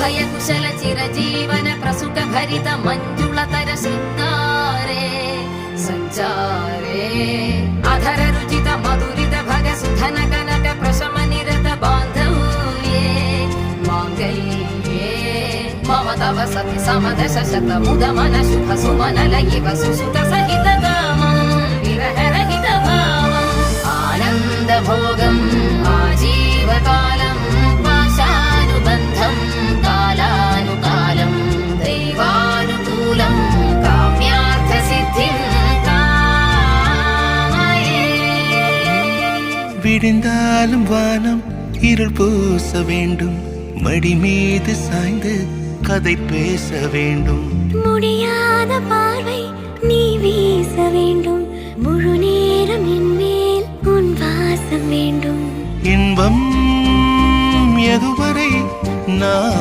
अभय कुशल चिरजीवन प्रसुख भरित मंजुलतर शृंगारे संचारे अधर रुचित मधुरित भग सुधन कनक प्रशम निरत बांधव्ये मांगल्ये मम तव सति समदश शत मुद मन शुभ सुमन लयिव सुसुत सहित कामं विरह रहित भावम् आनंद भोगम् आजीवकालं पाशानुबन्धं कालानुकालं दैवानुकूलं काम्यार्थ सिद्धिं कामये விடிந்தாலும் வானம் இருள் பூச வேண்டும் மடி மீது சாய்ந்து கதை பேச வேண்டும் முடியாத பார்வை நீ வீச வேண்டும் முழு நேரம் என் மேல் உன் வாசம் வேண்டும் இன்பம் எதுவரை நாம்